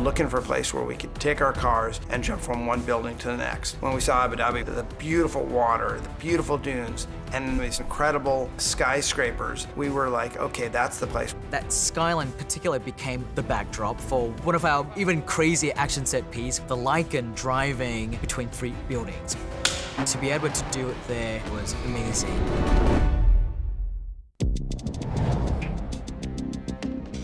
looking for a place where we could take our cars and jump from one building to the next. When we saw Abu Dhabi, the beautiful water, the beautiful dunes, and these incredible skyscrapers, we were like, okay, that's the place. That skyline in particular became the backdrop for one of our even crazier action set piece, the Lycan driving between 3 buildings. To be able to do it there was amazing.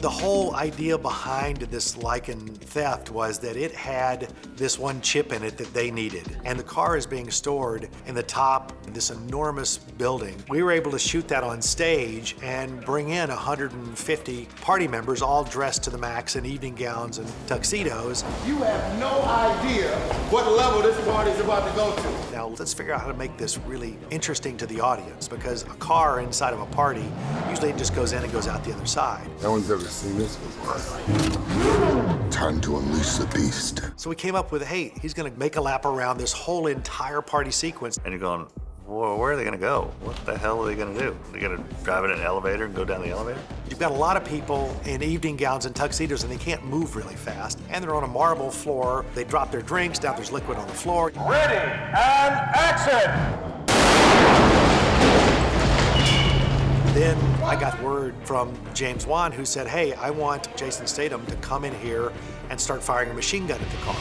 The whole idea behind this Lycan theft was that it had this one chip in it that they needed. And the car is being stored in the top of this enormous building. We were able to shoot that on stage and bring in 150 party members all dressed to the max in evening gowns and tuxedos. You have no idea what level this party's about to go to. Now let's figure out how to make this really interesting to the audience, because a car inside of a party usually just goes in and goes out the other side. No one's ever seen this before. Time to unleash the beast. So we came up with, hey, he's gonna make a lap around this whole entire party sequence. And you're going, well, where are they gonna go? What the hell are they gonna do? Are they gonna drive in an elevator and go down the elevator? You've got a lot of people in evening gowns and tuxedos, and they can't move really fast. And they're on a marble floor. They drop their drinks, now there's liquid on the floor. Ready, and action! Then I got word from James Wan, who said, hey, I want Jason Statham to come in here and start firing a machine gun at the car.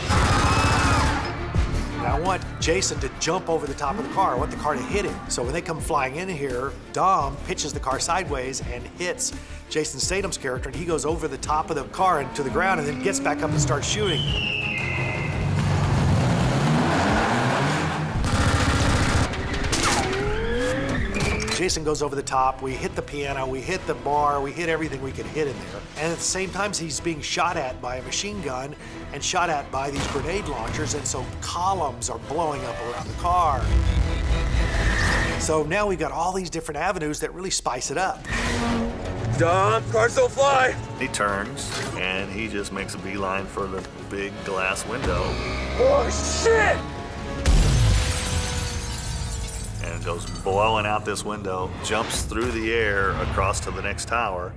And I want Jason to jump over the top of the car. I want the car to hit him. So when they come flying in here, Dom pitches the car sideways and hits Jason Statham's character, and he goes over the top of the car and to the ground and then gets back up and starts shooting. Jason goes over the top, we hit the piano, we hit the bar, we hit everything we could hit in there. And at the same time, he's being shot at by a machine gun and shot at by these grenade launchers, and so columns are blowing up around the car. So now we've got all these different avenues that really spice it up. Dom, cars don't fly! He turns, and he just makes a beeline for the big glass window. Oh, shit! And goes blowing out this window, jumps through the air across to the next tower.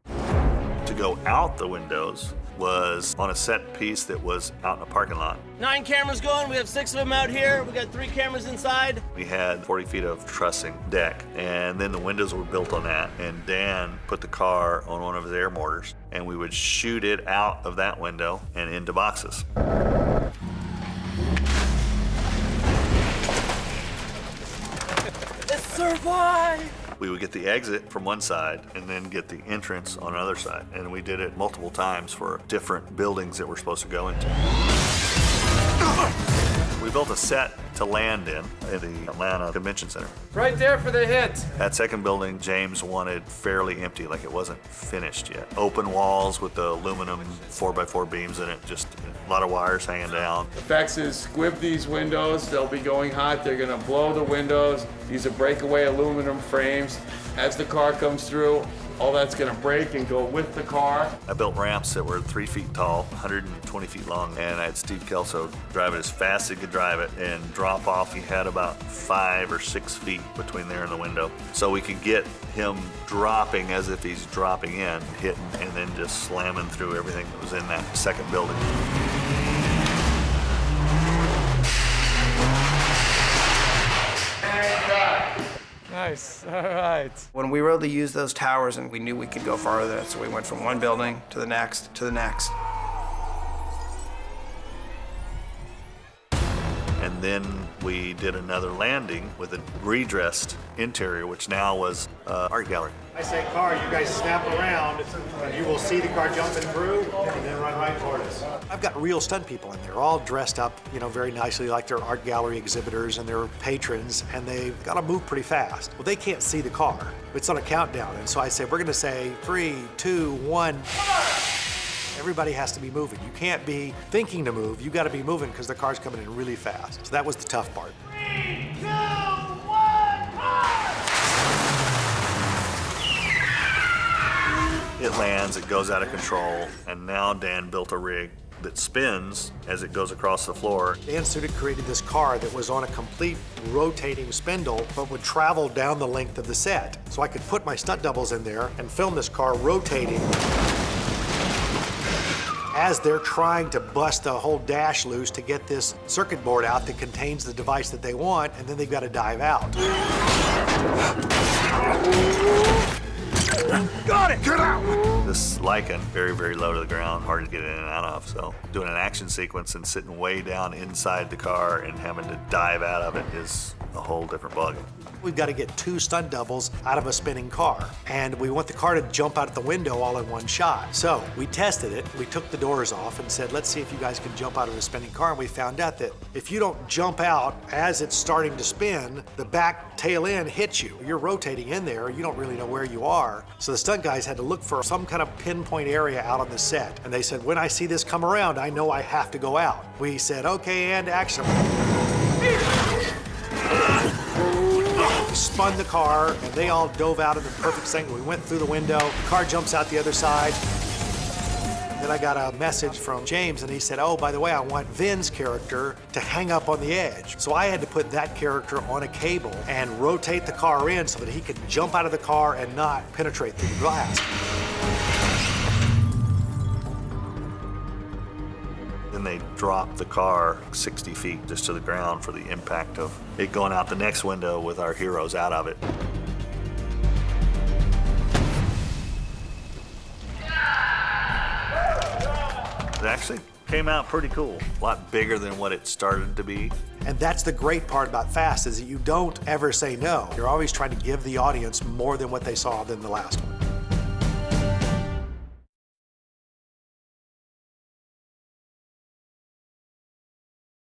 To go out the windows was on a set piece that was out in a parking lot. 9 cameras going, we have 6 of them out here. We got 3 cameras inside. We had 40 feet of trussing deck, and then the windows were built on that, and Dan put the car on one of his air mortars, and we would shoot it out of that window and into boxes. Survive! We would get the exit from one side and then get the entrance on another side. And we did it multiple times for different buildings that we're supposed to go into. We built a set to land in at the Atlanta Convention Center. Right there for the hit. That second building, James wanted fairly empty, like it wasn't finished yet. Open walls with the aluminum 4x4 beams in it, just a lot of wires hanging down. The fact is, squib these windows, they'll be going hot, they're gonna blow the windows. These are breakaway aluminum frames. As the car comes through, all that's gonna break and go with the car. I built ramps that were 3 feet tall, 120 feet long, and I had Steve Kelso drive it as fast as he could drive it and drop off. He had about 5 or 6 feet between there and the window. So we could get him dropping as if he's dropping in, hitting, and then just slamming through everything that was in that second building. Nice, all right. When we were able to use those towers, and we knew we could go farther, so we went from one building to the next to the next. And then we did another landing with a redressed interior, which now was art gallery. I say car, you guys snap around, and you will see the car jumping through, and then run right toward us. I've got real stunt people in there, all dressed up, you know, very nicely like they're art gallery exhibitors and they're patrons, and they've got to move pretty fast. Well, they can't see the car. It's on a countdown, and so I say, we're gonna say 3, 2, 1. Everybody has to be moving. You can't be thinking to move, you gotta be moving because the car's coming in really fast. So that was the tough part. 3, 2, 1, It lands, it goes out of control, and now Dan built a rig that spins as it goes across the floor. Dan Sudik created this car that was on a complete rotating spindle, but would travel down the length of the set. So I could put my stunt doubles in there and film this car rotating as they're trying to bust the whole dash loose to get this circuit board out that contains the device that they want, and then they've got to dive out. Got it! Get out! This Lycan, very, very low to the ground, hard to get in and out of. So doing an action sequence and sitting way down inside the car and having to dive out of it is a whole different bug. We've got to get 2 stunt doubles out of a spinning car, and we want the car to jump out the window all in one shot. So we tested it. We took the doors off and said, let's see if you guys can jump out of a spinning car, and we found out that if you don't jump out as it's starting to spin, the back tail end hits you. You're rotating in there, you don't really know where you are. So the stunt guys had to look for some kind of pinpoint area out on the set, and they said, when I see this come around, I know I have to go out. We said, okay, and action. We spun the car, and they all dove out in the perfect sync. We went through the window, the car jumps out the other side. Then I got a message from James, and he said, oh, by the way, I want Vin's character to hang up on the edge. So I had to put that character on a cable and rotate the car in so that he could jump out of the car and not penetrate through the glass. Then they dropped the car 60 feet just to the ground for the impact of it going out the next window with our heroes out of it. It actually came out pretty cool. A lot bigger than what it started to be. And that's the great part about Fast, is that you don't ever say no. You're always trying to give the audience more than what they saw than the last one.